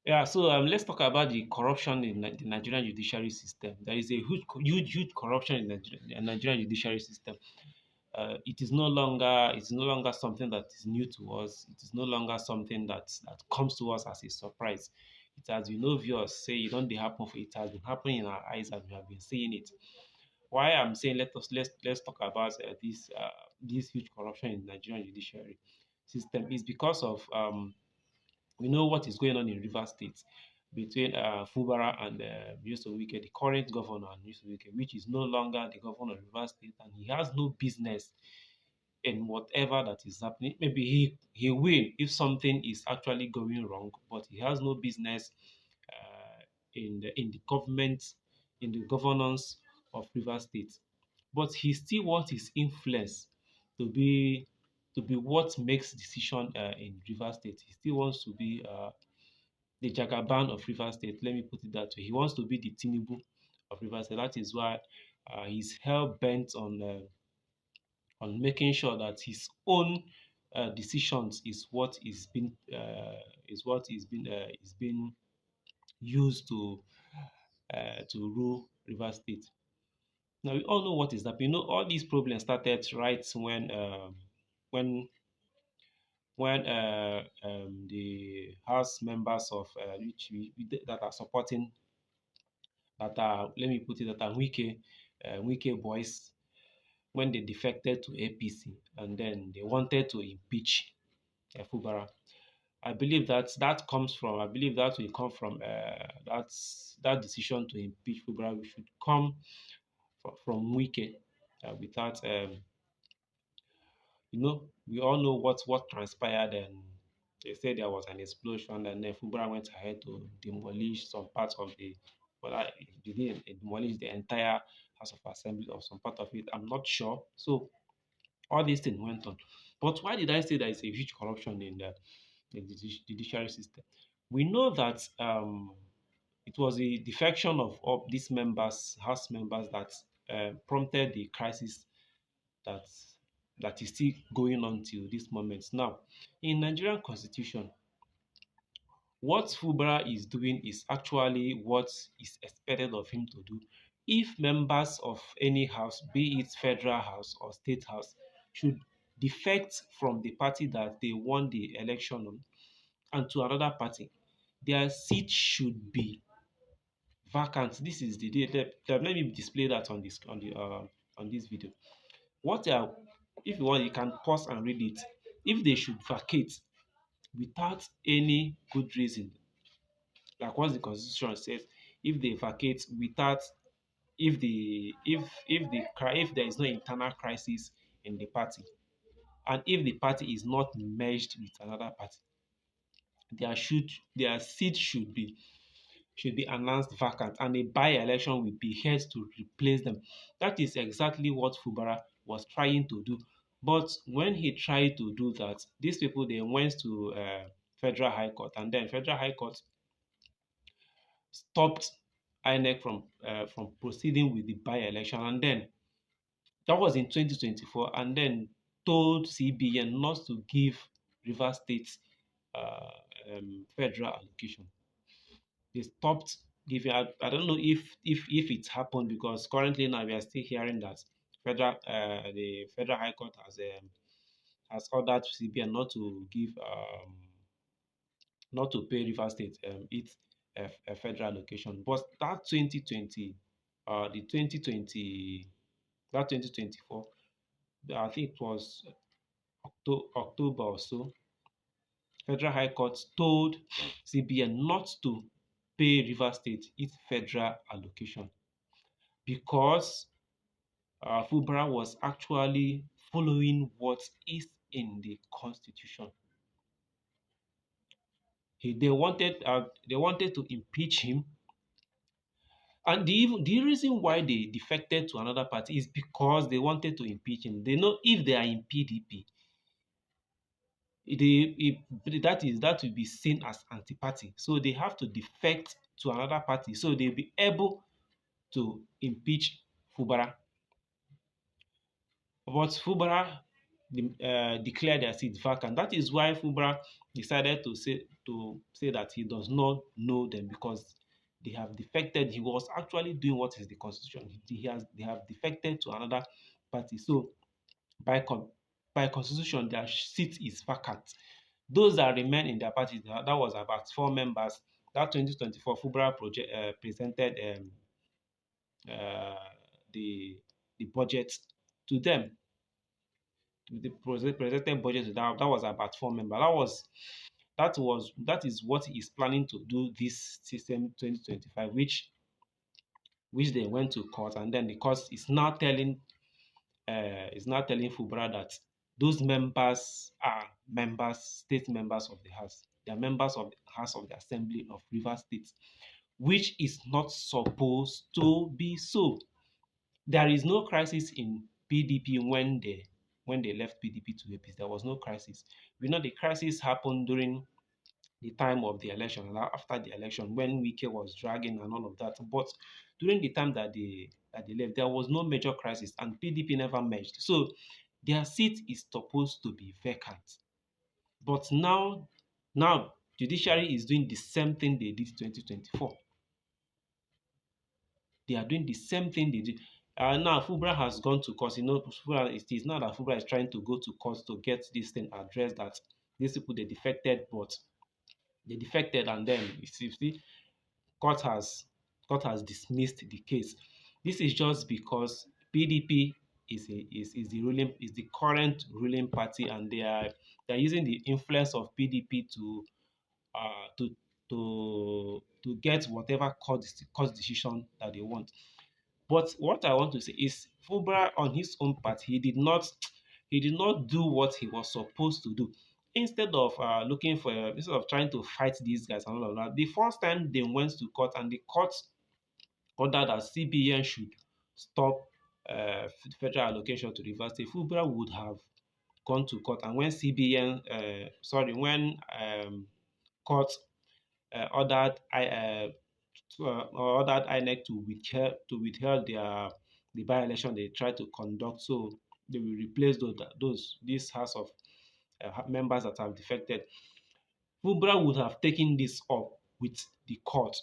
Yeah, so let's talk about the corruption in the Nigerian judiciary system. There is a huge corruption in the Nigerian judiciary system. It is no longer something that is new to us. It is no longer something that comes to us as a surprise. It has been obvious. Say it don't dey happen for it has been happening in our eyes and we have been seeing it. Why I'm saying let's talk about this huge corruption in Nigerian judiciary system is because of we know what is going on in Rivers State between Fubara and Yusuf Wike, the current governor, and Yusuf Wike, which is no longer the governor of Rivers State, and he has no business in whatever that is happening. Maybe he will if something is actually going wrong, but he has no business in the government, in the governance of Rivers State. But he still wants his influence to be to be what makes decision in Rivers State. He still wants to be the Jagaban of Rivers State. Let me put it that way. He wants to be the Tinubu of Rivers State. That is why he's hell bent on making sure that his own decisions is being used to rule Rivers State. Now we all know what is happening. All these problems started right when the House members of that are supporting that are let me put it that are Wike boys when they defected to APC and then they wanted to impeach Fubara. I believe that will come from that decision to impeach Fubara. We should come from Wike without we all know what transpired and they said there was an explosion and then Fubara went ahead to demolish some parts of the but they didn't demolish the entire House of Assembly or some part of it. I'm not sure. So all these things went on. But why did I say there is a huge corruption in the judiciary system? We know that it was the defection of these members, House members, that prompted the crisis that that is still going on till this moment. Now, in Nigerian constitution, what Fubara is doing is actually what is expected of him to do. If members of any house, be it federal house or state house, should defect from the party that they won the election on and to another party, their seat should be vacant. This is the let me display that on this video. What if you want, you can pause and read it. If they should vacate without any good reason, like what the constitution says, if they vacate without if there is no internal crisis in the party and if the party is not merged with another party, their seat should be announced vacant and a by-election will be held to replace them. That is exactly what Fubara was trying to do. But when he tried to do that, these people they went to Federal High Court and then Federal High Court stopped INEC from proceeding with the by-election and then that was in 2024 and then told CBN not to give Rivers State uh, federal allocation. They stopped giving. I don't know if it happened because currently now we are still hearing that the Federal High Court has ordered CBN not to pay River State its a federal allocation. But that 2020, the 2020, that 2024, I think it was October or so, Federal High Court told CBN not to pay River State its federal allocation because Fubara was actually following what is in the constitution. They wanted to impeach him, and the reason why they defected to another party is because they wanted to impeach him. They know if they are in PDP, that will be seen as anti-party. So they have to defect to another party so they'll be able to impeach Fubara. But Fubara declare their seat vacant. That is why Fubara decided to say that he does not know them because they have defected. He was actually doing what is the constitution. They have defected to another party. So by con- by constitution, their seat is vacant. Those that remain in their party, that was about 4 members. That 2024 Fubara project presented uh, the budget to them. The presented budget to that was about 4 members. That is what he is planning to do this system 2025, which they went to court, and then the court is now telling Fubara that those members are state members of the House. They are members of the House of the Assembly of Rivers State, which is not supposed to be so. There is no crisis in PDP when they left PDP to APC. There was no crisis. We know the crisis happened during the time of the election and after the election when Wike was dragging and all of that. But during the time that they left, there was no major crisis and PDP never merged. So their seat is supposed to be vacant. But now judiciary is doing the same thing they did 2024. They are doing the same thing they did. Now Fubra has gone to court. It is now that Fubra is trying to go to court to get this thing addressed that these people they defected and then you see court has court has dismissed the case. This is just because PDP is the current ruling party and they are using the influence of PDP uh, to to get whatever court decision that they want. But what I want to say is Fubra on his own part, he did not do what he was supposed to do. Instead of trying to fight these guys and all of that, the first time they went to court and the court ordered that CBN should stop federal allocation to Rivers State, Fubra would have gone to court. And when court ordered INEC to withhold the by-election they tried to conduct, so they will replace those this house of members that have defected. Fubra would have taken this up with the court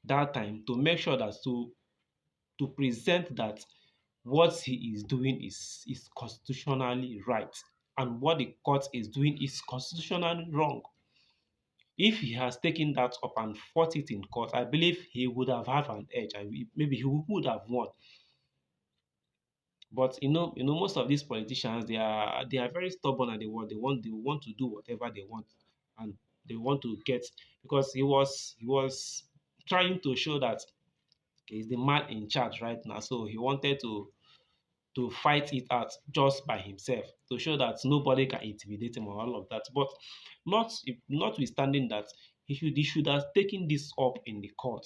that time to make sure that to present that what he is doing is constitutionally right and what the court is doing is constitutionally wrong. If he has taken that up and fought it in court, I believe he would have had an edge. Maybe he would have won. But most of these politicians they are very stubborn and they want to do whatever they want and they want to get because he was trying to show that he's the man in charge right now. So he wanted to fight it out just by himself to show that nobody can intimidate him or all of that. But notwithstanding that, he should have taken this up in the court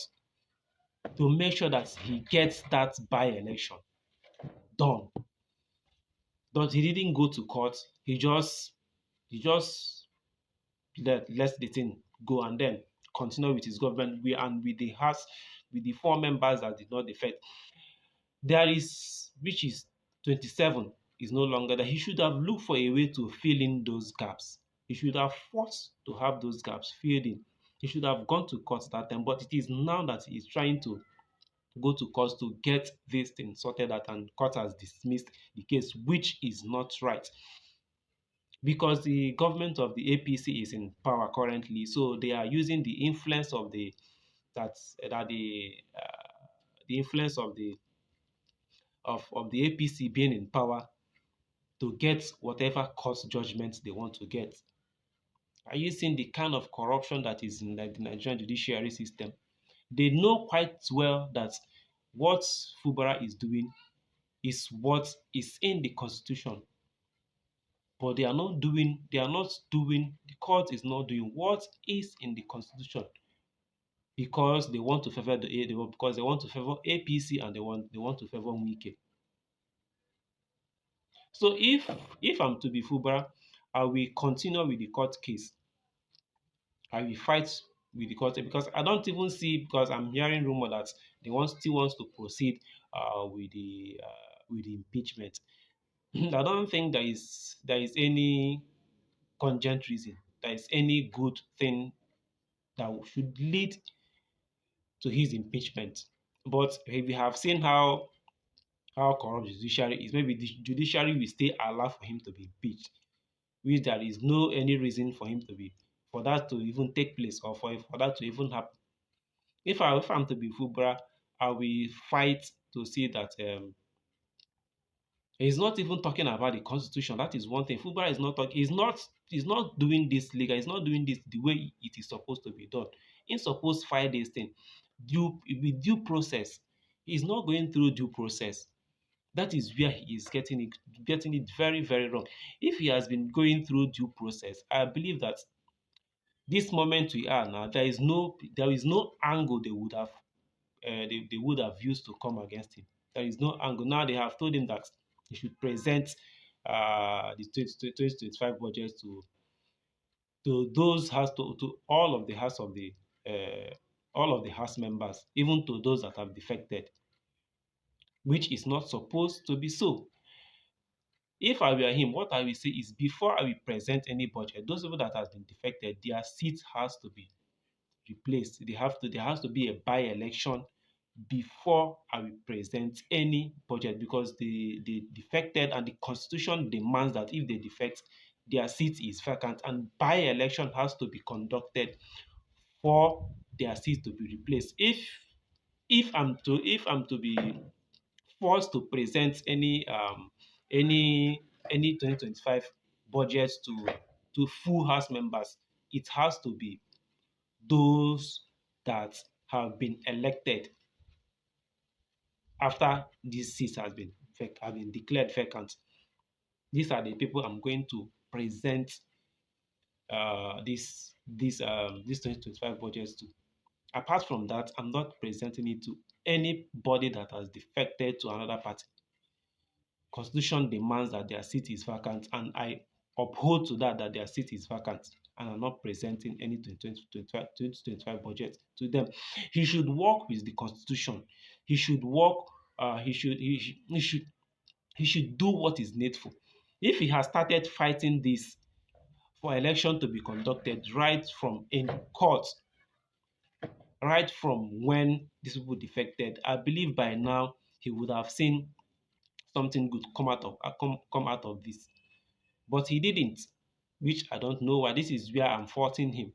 to make sure that he gets that by-election done. But he didn't go to court. He just let the thing go and then continue with his government. With the 4 members that did not defect, there is which is 27 is no longer there. He should have looked for a way to fill in those gaps. He should have fought to have those gaps filled in. He should have gone to court that time, but it is now that he is trying to go to court to get this thing sorted out, and court has dismissed the case, which is not right because the government of the APC is in power currently, so they are using the influence of the influence of the APC being in power to get whatever court judgment they want to get. Are you seeing the kind of corruption that is in the Nigerian judiciary system? They know quite well that what Fubara is doing is what is in the constitution, but the court is not doing what is in the constitution because they want to favor because they want to favor APC and they want to favor Wike. So if I'm to be Fubara, I will continue with the court case. I will fight with the court because I don't even see because I'm hearing rumor that they still wants to proceed with the impeachment. I don't think there is any congent reason, there is any good thing that should lead to his impeachment. But if we have seen how corrupt the judiciary is, maybe the judiciary will still allow for him to be impeached, which there is no any reason for him to be for that to even take place or for that to even happen. If I'm to be Fubra, I will fight to see that he's not even talking about the constitution. That is one thing. Fubara is not talking. He's not doing this legal. He's not doing this the way it is supposed to be done. He's supposed to file this thing due with due process. He's not going through due process. That is where he is getting it very very wrong. If he has been going through due process, I believe that this moment we are now, there is no angle they would have used to come against him. There is no angle. Now they have told him that he should present the 2025 budget to those house to uh, all of the house members, even to those that have defected, which is not supposed to be so. If I were him, what I will say is before I will present any budget, those people that has been defected, their seat has to be replaced. There has to be a by-election before I will present any budget because they defected and the constitution demands that if they defect, their seat is vacant and by-election has to be conducted for their seat to be replaced. If I'm to be forced to present any 2025 budget to full house members, it has to be those that have been elected after this seat has been declared vacant. These are the people I'm going to present this 2025 budget to. Apart from that, I'm not presenting it to anybody that has defected to another party. Constitution demands that their seat is vacant, and I uphold to that their seat is vacant, and I'm not presenting any 2025 budget to them. He should work with the constitution. He should work. He should do what is needful. If he has started fighting this for election to be conducted right from in court, right from when these people defected, I believe by now he would have seen something good come out of this. But he didn't, which I don't know why. This is where I'm faulting him.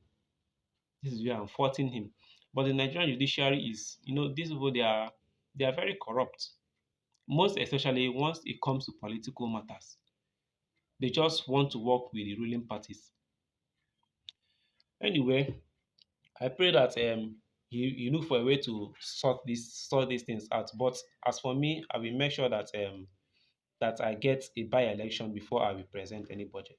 This is where I'm faulting him. But the Nigerian judiciary is, these people they are very corrupt. Most especially once it comes to political matters, they just want to work with the ruling parties. Anyway, I pray that you look for a way to sort these things out. But as for me, I will make sure that I get a by-election before I will present any budget.